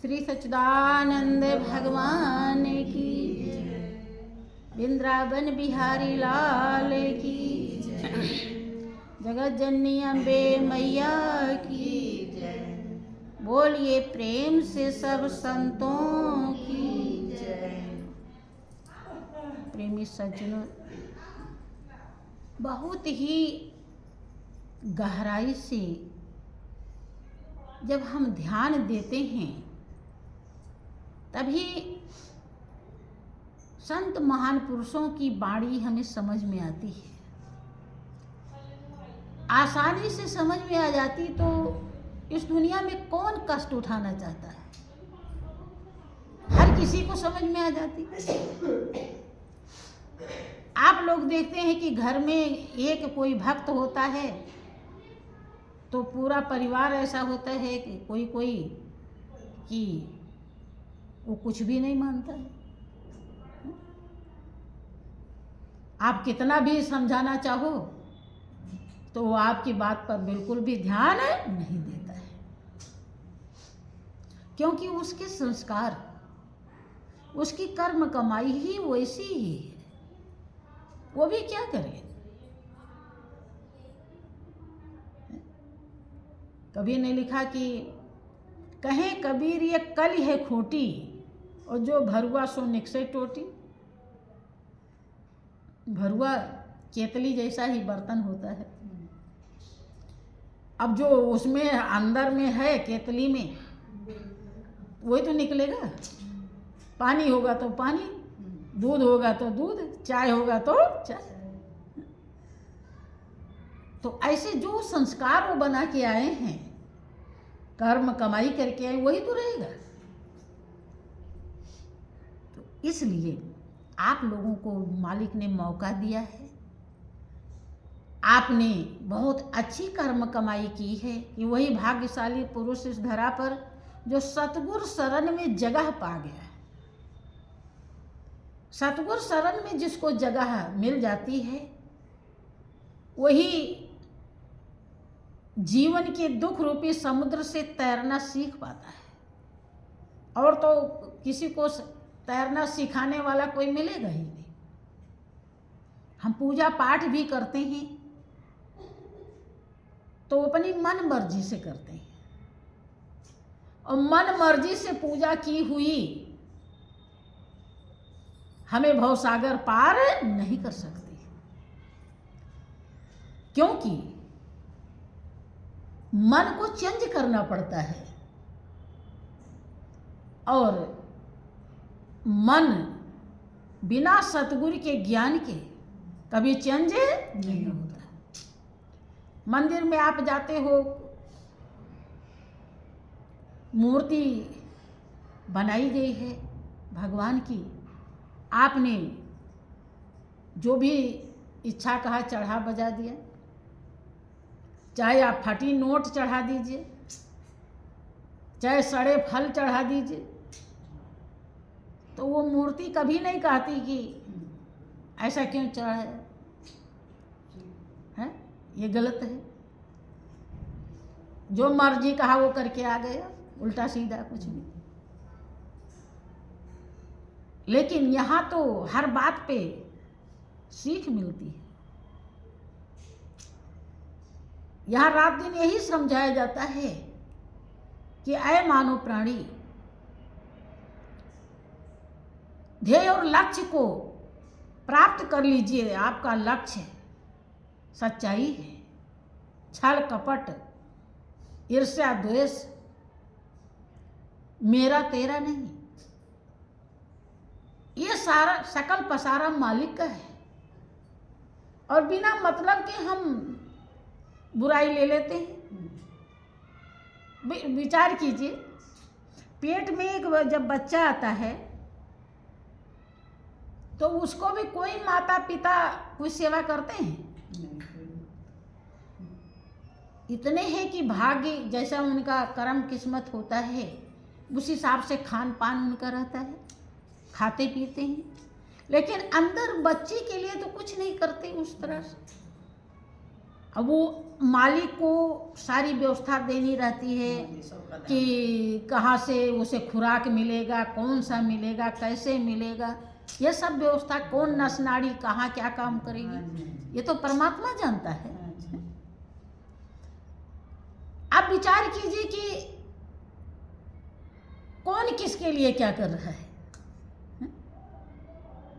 श्री सच्चिदानंद भगवान की, वृंदावन बिहारी लाल की, जगत जननी अम्बे मैया की, बोलिए प्रेम से सब संतों की जय। प्रेमी सज्जनों, बहुत ही गहराई से जब हम ध्यान देते हैं तभी संत महान पुरुषों की वाणी हमें समझ में आती है, आसानी से समझ में आ जाती। तो इस दुनिया में कौन कष्ट उठाना चाहता है, हर किसी को समझ में आ जाती। आप लोग देखते हैं कि घर में एक कोई भक्त होता है तो पूरा परिवार ऐसा होता है कि कोई कि वो कुछ भी नहीं मानता है। आप कितना भी समझाना चाहो तो वो आपकी बात पर बिल्कुल भी ध्यान नहीं देता है, क्योंकि उसके संस्कार, उसकी कर्म कमाई ही वैसी ही है। वो भी क्या करे। कभी ने लिखा कि कहें कबीर ये कल है खोटी, और जो भरुआ सो निकसे टोटी। भरुआ केतली जैसा ही बर्तन होता है। अब जो उसमें अंदर में है केतली में, वही तो निकलेगा। पानी होगा तो पानी, दूध होगा तो दूध, चाय होगा तो चाय। तो ऐसे जो संस्कार वो बना के आए हैं, कर्म कमाई करके आए, वही तो रहेगा। तो इसलिए आप लोगों को मालिक ने मौका दिया है, आपने बहुत अच्छी कर्म कमाई की है कि वही भाग्यशाली पुरुष इस धरा पर जो सतगुरु शरण में जगह पा गया है। सतगुरु शरण में जिसको जगह मिल जाती है वही जीवन के दुख रूपी समुद्र से तैरना सीख पाता है। और तो किसी को तैरना सिखाने वाला कोई मिलेगा ही नहीं। हम पूजा पाठ भी करते हैं तो अपनी मन मर्जी से करते हैं, और मन मर्जी से पूजा की हुई हमें भवसागर पार नहीं कर सकती, क्योंकि मन को चेंज करना पड़ता है, और मन बिना सतगुरु के ज्ञान के कभी चेंज नहीं होता। मंदिर में आप जाते हो, मूर्ति बनाई गई है भगवान की, आपने जो भी इच्छा कहा चढ़ा बजा दिया, चाहे आप फटी नोट चढ़ा दीजिए, चाहे सड़े फल चढ़ा दीजिए, तो वो मूर्ति कभी नहीं कहती कि ऐसा क्यों चढ़ाया है, ये गलत है। जो मर्जी कहा वो करके आ गया, उल्टा सीधा कुछ नहीं। लेकिन यहाँ तो हर बात पे सीख मिलती है। यहाँ रात दिन यही समझाया जाता है कि ऐ मानव प्राणी, ध्येय और लक्ष्य को प्राप्त कर लीजिए। आपका लक्ष्य सच्चाई है, छल कपट ईर्ष्या द्वेष मेरा तेरा नहीं। ये सारा सकल पसारा मालिक का है, और बिना मतलब के हम बुराई ले लेते हैं। विचार कीजिए, पेट में एक जब बच्चा आता है तो उसको भी कोई माता पिता कोई सेवा करते हैं? इतने हैं कि भाग्य जैसा उनका कर्म किस्मत होता है उस हिसाब से खान पान उनका रहता है, खाते पीते हैं। लेकिन अंदर बच्चे के लिए तो कुछ नहीं करते उस तरह से। अब वो मालिक को सारी व्यवस्था देनी रहती है कि कहाँ से उसे खुराक मिलेगा, कौन सा मिलेगा, कैसे मिलेगा, ये सब व्यवस्था कौन नस नाड़ी कहाँ क्या काम करेगी, ये तो परमात्मा जानता है। आप विचार कीजिए कि कौन किसके लिए क्या कर रहा है,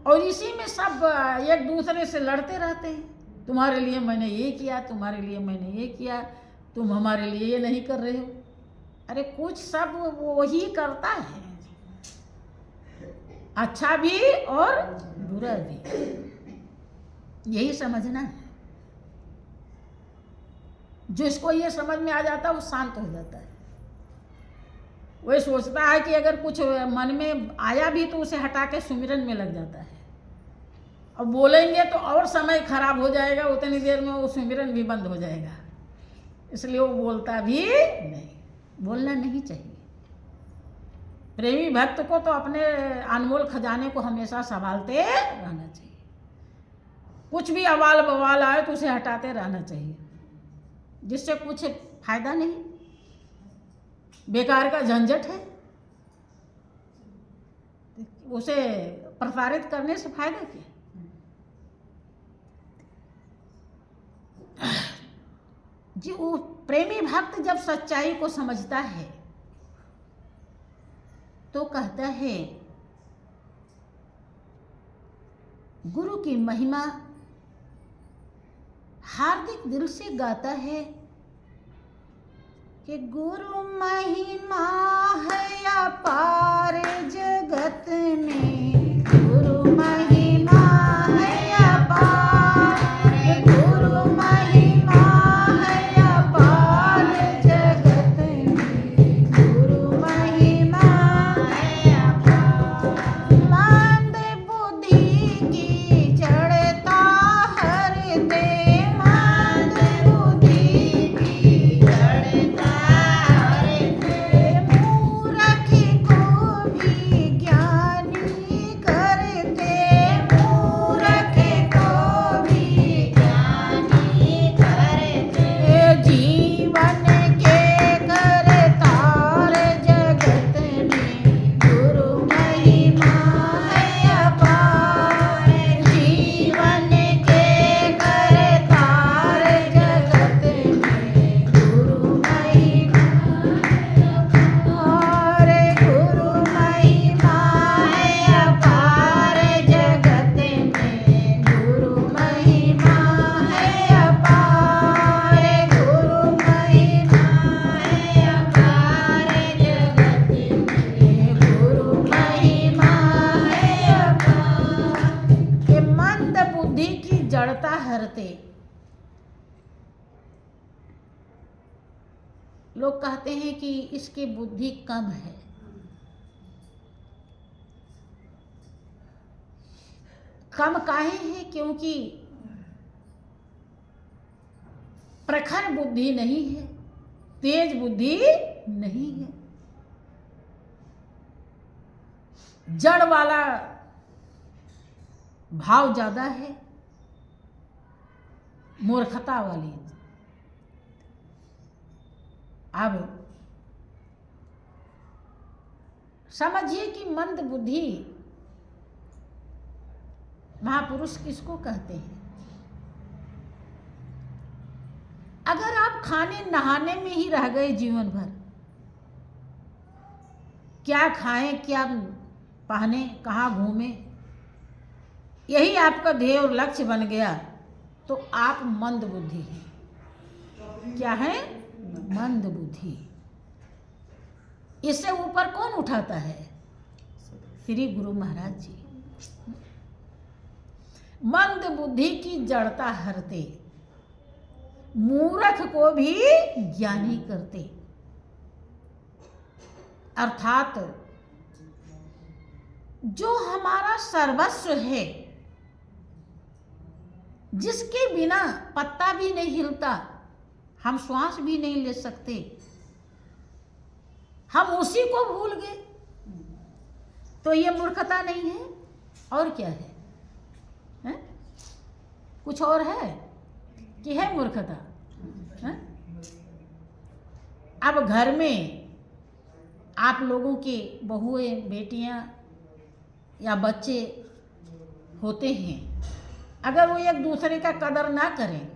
और इसी में सब एक दूसरे से लड़ते रहते हैं। तुम्हारे लिए मैंने ये किया, तुम्हारे लिए मैंने ये किया, तुम हमारे लिए ये नहीं कर रहे हो। अरे कुछ सब वो ही करता है, अच्छा भी और बुरा भी, यही समझना है। जिसको ये समझ में आ जाता है वो शांत हो जाता है। वही सोचता है कि अगर कुछ मन में आया भी तो उसे हटा के सुमिरन में लग जाता है। अब बोलेंगे तो और समय खराब हो जाएगा, उतनी देर में वो सुमिरन भी बंद हो जाएगा, इसलिए वो बोलता भी नहीं। बोलना नहीं चाहिए। प्रेमी भक्त को तो अपने अनमोल खजाने को हमेशा संभालते रहना चाहिए। कुछ भी अवाल बवाल आए तो उसे हटाते रहना चाहिए, जिससे कुछ फायदा नहीं, बेकार का झंझट है। उसे प्रसारित करने से फायदा क्या। जी वो प्रेमी भक्त जब सच्चाई को समझता है तो कहता है गुरु की महिमा हार्दिक दिल से गाता है कि गुरु महिमा है अपार जगत में, गुरु महिमा है अपार, गुरु महिमा है अपार जगत में, गुरु महिमा है अपार। मंद बुद्धि की जड़ता हरते, मंद बुद्धि की जड़ता मूरख को भी ज्ञानी करते, मूरख को भी ज्ञानी करते। जीवन के करतार जगत में, गुरु महिमा है अपार, जीवन के करतार जगत में, गुरु महिमा और गुरु महिमा है अपार जगत में, गुरु महिमा है अपार, गुरु महिमा है अपार जगत में, गुरु महिमा है अपार। ये मंद बुद्धि की जड़ता हरते। लोग कहते हैं कि इसकी बुद्धि कम है। कम काहे है? क्योंकि प्रखर बुद्धि नहीं है, तेज बुद्धि नहीं है, जड़ वाला भाव ज्यादा है, मूर्खता वाली। अब समझिए कि मंद बुद्धि महापुरुष किसको कहते हैं। अगर आप खाने नहाने में ही रह गए जीवन भर, क्या खाएं क्या पहने कहाँ घूमें, यही आपका ध्येय और लक्ष्य बन गया तो आप मंद बुद्धि हैं। क्या है? मंद बुद्धि। इससे ऊपर कौन उठाता है? श्री गुरु महाराज जी। मंद बुद्धि की जड़ता हरते, मूर्ख को भी ज्ञानी करते। अर्थात जो हमारा सर्वस्व है, जिसके बिना पत्ता भी नहीं हिलता, हम श्वास भी नहीं ले सकते, हम उसी को भूल गए, तो ये मूर्खता नहीं है और क्या है? हैं? कुछ और है कि है मूर्खता? अब घर में आप लोगों की बहुएं, बेटियां या बच्चे होते हैं, अगर वो एक दूसरे का कदर ना करें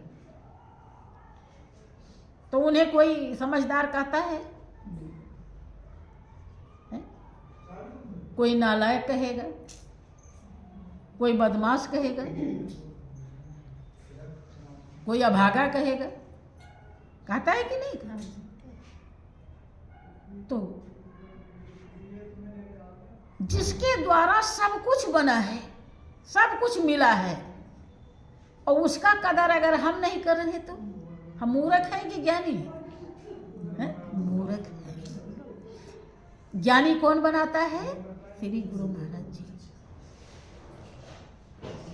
तो उन्हें कोई समझदार कहता है? कोई नालायक कहेगा, कोई बदमाश कहेगा, कोई अभागा कहेगा, कहता है कि नहीं कहता? तो जिसके द्वारा सब कुछ बना है, सब कुछ मिला है, और उसका कदर अगर हम नहीं कर रहे तो हम मूर्ख हैं कि ज्ञानी हैं? मूर्ख हैं। ज्ञानी कौन बनाता है? श्री गुरु महाराज जी।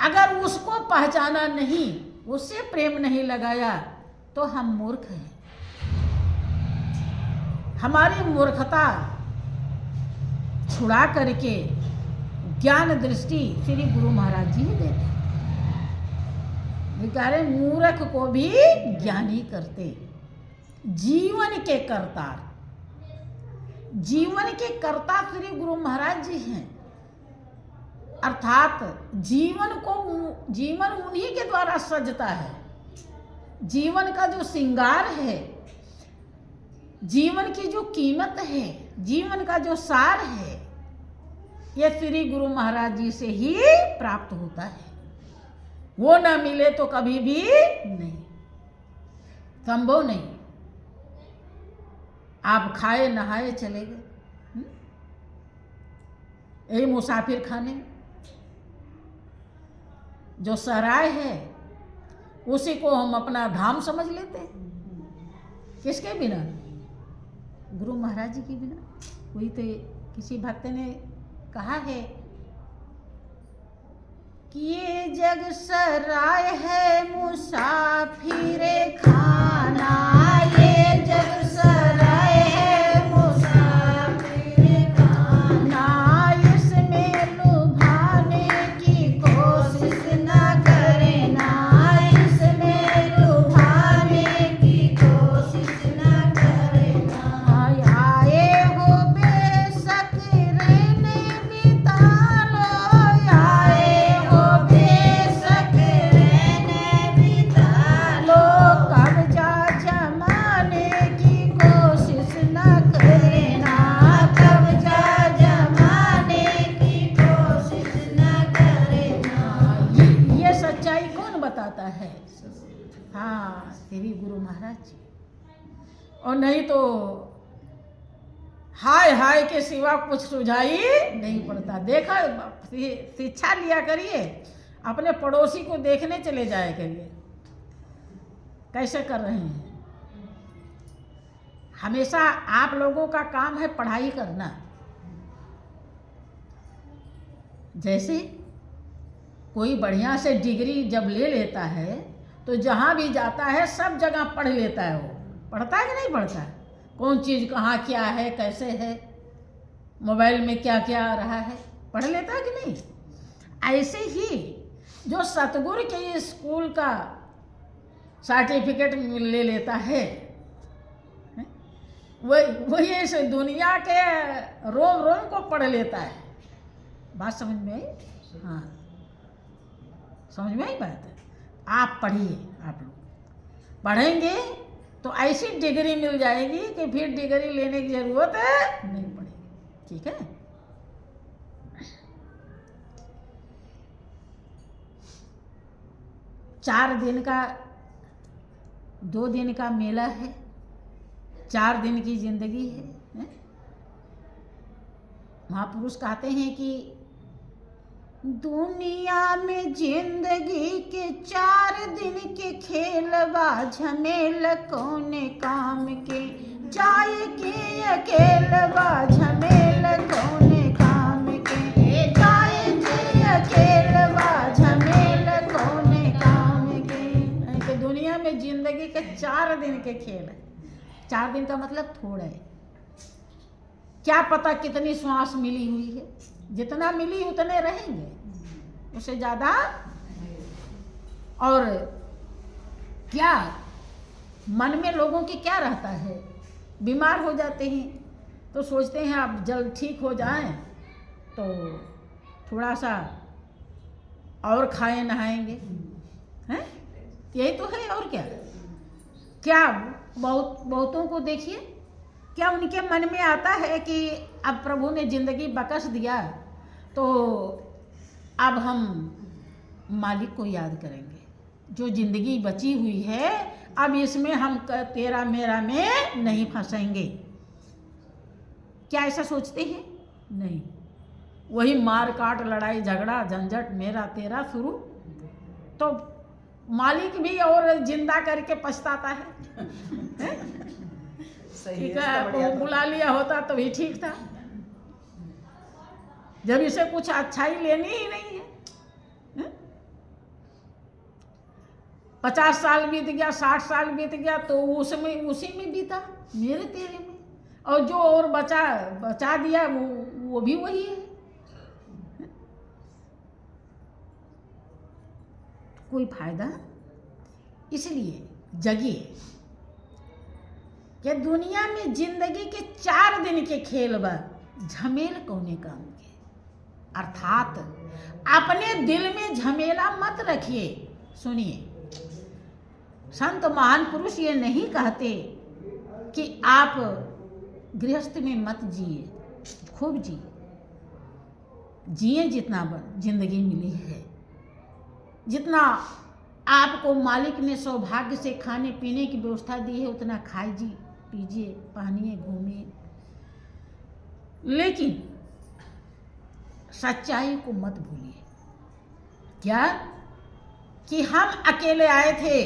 अगर उसको पहचाना नहीं, उससे प्रेम नहीं लगाया तो हम मूर्ख हैं। हमारी मूर्खता छुड़ा करके ज्ञान दृष्टि श्री गुरु महाराज जी देते हैं। कह मूर्ख को भी ज्ञानी करते। जीवन के करतार, जीवन के कर्ता श्री गुरु महाराज जी हैं। अर्थात जीवन उन्हीं के द्वारा सजता है। जीवन का जो श्रृंगार है, जीवन की जो कीमत है, जीवन का जो सार है, ये श्री गुरु महाराज जी से ही प्राप्त होता है। वो ना मिले तो कभी भी नहीं, संभव नहीं। आप खाए नहाए चले गए, यही मुसाफिर खाने में जो सराय है उसी को हम अपना धाम समझ लेते हैं। किसके बिना? गुरु महाराज जी के बिना। कोई तो किसी भक्त ने कहा है कि ये जग सराय है मुसाफिर खाना, ये जग सराय है मुसाफिर खाना, इसमें लुभाने की कोशिश न करना, इसमें लुभाने की कोशिश न करना। आए हो बेशक रहने बिता लो, आए हो बेशक रहने बिता लो, कब्जा जमाने की कोशिश न करना, कब्जा जमाने की कोशिश न करना। ये सच्चाई कौन बताता है? हाँ, श्री गुरु महाराज जी। और नहीं तो हाय हाय के सिवा कुछ सुझाई नहीं पड़ता। देखा, शिक्षा लिया करिए, अपने पड़ोसी को देखने चले जाया करिए कैसे कर रहे हैं। हमेशा आप लोगों का काम है पढ़ाई करना। जैसे कोई बढ़िया से डिग्री जब ले लेता है तो जहाँ भी जाता है सब जगह पढ़ लेता है। वो पढ़ता है कि नहीं पढ़ता है? कौन चीज़ कहाँ क्या है, कैसे है, मोबाइल में क्या क्या आ रहा है, पढ़ लेता है कि नहीं? ऐसे ही जो सतगुरु के स्कूल का सर्टिफिकेट ले लेता है, वही ऐसे दुनिया के रोम रोम को पढ़ लेता है। बात समझ में आई? हाँ, समझ में आई बात है? आप पढ़िए, आप लोग पढ़ेंगे तो ऐसी डिग्री मिल जाएगी कि फिर डिग्री लेने की जरूरत नहीं पड़ेगी। ठीक है? 4 दिन का 2 दिन का मेला है, 4 दिन की जिंदगी है। महापुरुष कहते हैं कि दुनिया में जिंदगी के 4 दिन के खेलवा, झमेल कौने काम के, जाए के अकेलवा, झमेल कौने काम के, जाए के अकेलवा, झमेल कौने काम के। तो दुनिया में जिंदगी के 4 दिन के खेल है। 4 दिन का मतलब थोड़ा है। क्या पता कितनी श्वास मिली हुई है, जितना मिली उतने रहेंगे, उससे ज़्यादा। और क्या मन में लोगों की क्या रहता है बीमार हो जाते हैं तो सोचते हैं आप जल्द ठीक हो जाएं तो थोड़ा सा और खाएं नहाएंगे, हैं? यही तो है। और क्या क्या बहुतों को देखिए, क्या उनके मन में आता है कि अब प्रभु ने जिंदगी बख्श दिया तो अब हम मालिक को याद करेंगे, जो जिंदगी बची हुई है अब इसमें हम तेरा मेरा में नहीं फंसेंगे। क्या ऐसा सोचते हैं? नहीं, वही मार काट लड़ाई झगड़ा झंझट मेरा तेरा शुरू। तो मालिक भी और जिंदा करके पछताता है। ठीक है, आपको बुला लिया होता तो भी ठीक था, जब इसे कुछ अच्छाई लेनी ही नहीं है। 50 साल बीत गया, 60 साल बीत गया तो उसमें उसी में बीता, मेरे तेरे में, और जो और बचा दिया वो भी वही है। कोई फायदा? इसलिए जगिए कि दुनिया में जिंदगी के 4 दिन के खेल बा, झमेल कौने काम के। अर्थात अपने दिल में झमेला मत रखिए। सुनिए, संत महान पुरुष ये नहीं कहते कि आप गृहस्थ में मत जिए, खूब जिए जितना जिंदगी मिली है, जितना आपको मालिक ने सौभाग्य से खाने पीने की व्यवस्था दी है उतना खाइए पीजिए पहनिए घूमिए, लेकिन सच्चाई को मत भूलिए। क्या कि हम अकेले आए थे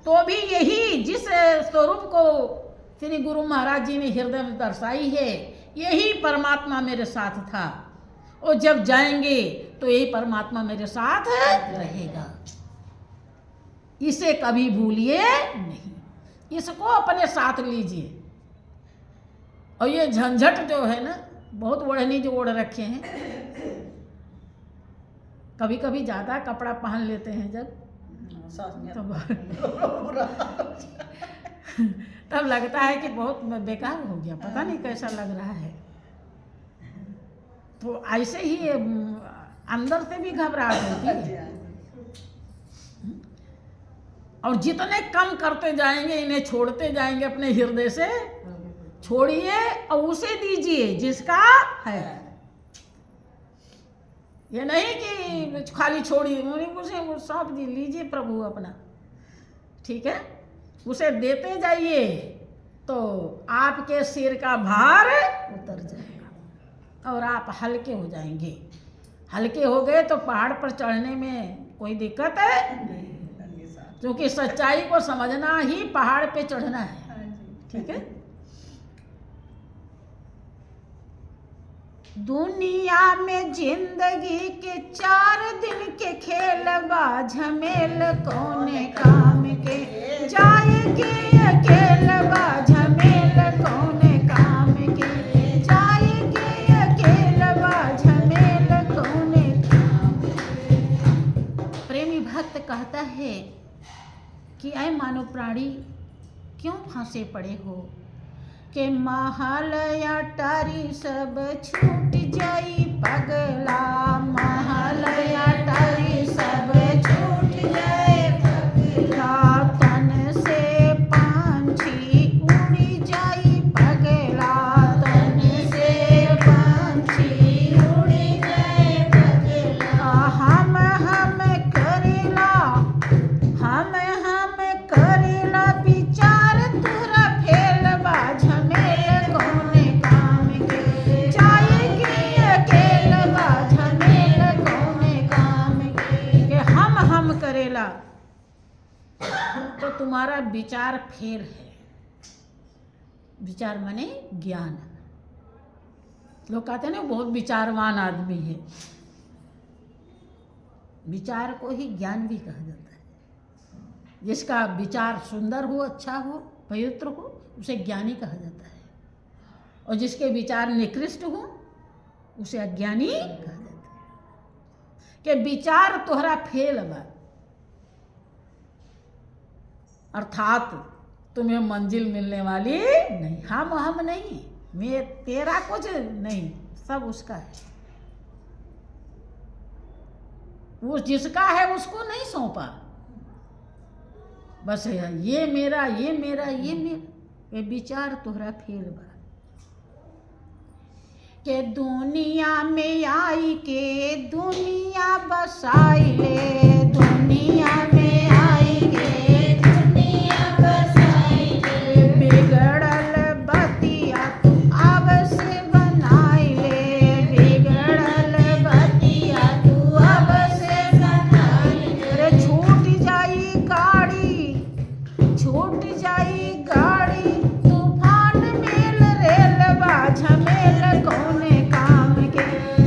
तो भी यही जिस स्वरूप को श्री गुरु महाराज जी ने हृदय में दर्शाई है, यही परमात्मा मेरे साथ था, और जब जाएंगे तो यही परमात्मा मेरे साथ रहेगा। इसे कभी भूलिए नहीं, इसको अपने साथ लीजिए। और ये झंझट जो है ना, बहुत ओढ़नी जो ओढ़ रखे हैं, कभी कभी ज़्यादा कपड़ा पहन लेते हैं जब तब लगता है कि बहुत बेकार हो गया, पता नहीं कैसा लग रहा है। तो ऐसे ही अंदर से भी घबराहट होती है। और जितने कम करते जाएंगे, इन्हें छोड़ते जाएंगे अपने हृदय से, छोड़िए और उसे दीजिए जिसका है। ये नहीं कि खाली छोड़िए, उसे सौंप लीजिए प्रभु अपना, ठीक है, उसे देते जाइए तो आपके सिर का भार उतर जाएगा और आप हल्के हो जाएंगे। हल्के हो गए तो पहाड़ पर चढ़ने में कोई दिक्कत है नहीं, क्योंकि सच्चाई को समझना ही पहाड़ पे चढ़ना है, ठीक है। दुनिया में जिंदगी के 4 दिन के खेल बा, झमेल कोने काम के, जाएगी अकेल बा, झमेल कोने काम के, जाएगी अकेल बा, झमेल कोने काम के। प्रेमी भक्त कहता है कि ऐ मानव प्राणी क्यों फांसे पड़े हो, के महल अटारी सब छूट जाई पगला, महल अटारी सब छूट जाए पगला, तन से पंछी उड़ी जाई पगला, तन से पंछी उड़ी जाए पगला। हम करेला, हम करेला विचार तुरा फेल बा, झमेल कोने काम के, जाएगी अकेल बा, झमेल कोने काम के हम करेला तो तुम्हारा विचार फेल है। विचार माने ज्ञान। लोग कहते हैं ना बहुत विचारवान आदमी है, विचार को ही ज्ञान भी कहा जाता है। जिसका विचार सुंदर हो, अच्छा हो, पवित्र हो, उसे ज्ञानी कहा जाता है, और जिसके विचार निकृष्ट हो उसे अज्ञानी कहा जाता है। कि विचार तोहरा फेल बा, अर्थात तुम्हें मंजिल मिलने वाली नहीं। हम नहीं, मैं तेरा कुछ नहीं, सब उसका है। वो जिसका है उसको नहीं सौंपा, बस ये मेरा, ये मेरा, ये मेरा। ये विचार तोहरा फेल बा के दुनिया में आई के दुनिया बसाई ले, दुनिया में आई के दुनिया बसाई ले, बिगड़ल बतिया तू अब से बनाई ले, बिगड़ल बतिया तू अब से बनाई ले। अरे छूट जाई गाड़ी, छूट जाई गाड़ी, तूफान मेल रेल बा झमेल कौने काम के,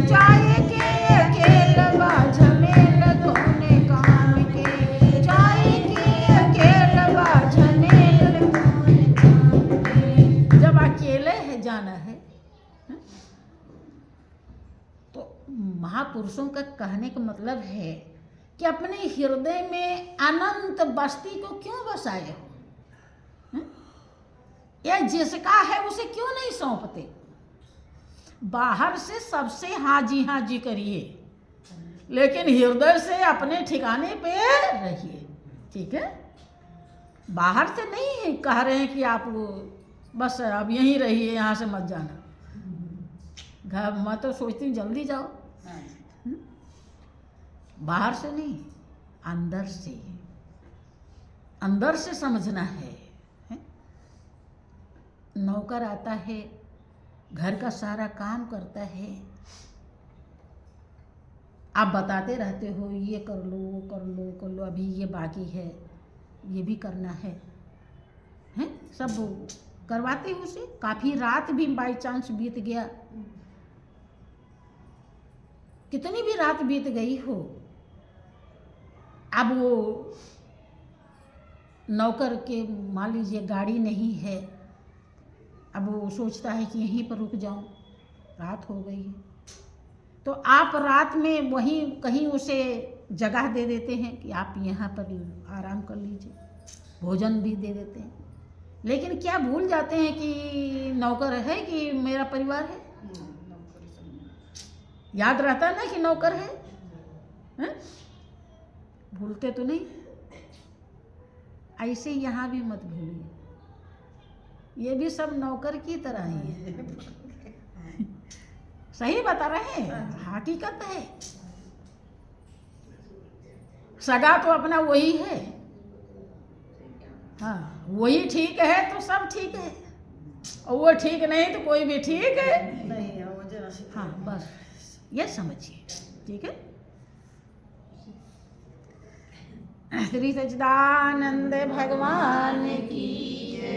जाए के अकेल बा झमेल कौने काम के, जाए के अकेल बा झमेल कौने काम के। जब अकेले है जाना है तो महापुरुषों का कहने का मतलब है कि अपने हृदय में अनंत बस्ती को क्यों बसाए हो? यह जिसका है उसे क्यों नहीं सौंपते? बाहर से सबसे हाँ जी करिए, लेकिन हृदय से अपने ठिकाने पे रहिए, ठीक है? बाहर से नहीं कह रहे हैं कि आप बस अब यहीं रहिए, यहाँ से मत जाना। घर मैं तो सोचती हूँ जल्दी जाओ। बाहर से नहीं, अंदर से, अंदर से समझना है। नौकर आता है, घर का सारा काम करता है, आप बताते रहते हो ये कर लो, वो कर लो, कर लो, अभी ये बाकी है, ये भी करना है, हैं? सब करवाते हो उसे। काफ़ी रात भी बाई चांस बीत गया, कितनी भी रात बीत गई हो, अब वो नौकर के मान लीजिए गाड़ी नहीं है, अब वो सोचता है कि यहीं पर रुक जाऊं, रात हो गई है, तो आप रात में वहीं कहीं उसे जगह दे देते हैं कि आप यहाँ पर आराम कर लीजिए, भोजन भी दे देते हैं। लेकिन क्या भूल जाते हैं कि नौकर है, कि मेरा परिवार है? याद रहता ना कि नौकर है, हैं? भूलते तो नहीं। ऐसे यहाँ भी मत भूलिए, ये भी सब नौकर की तरह ही है। सही बता रहे हैं, हकीकत है। सगा तो अपना वही है, हाँ वही ठीक है तो सब ठीक है, और वो ठीक नहीं तो कोई भी ठीक है नहीं। हाँ बस ये समझिए, ठीक है? श्री सच्चिदानंद भगवान की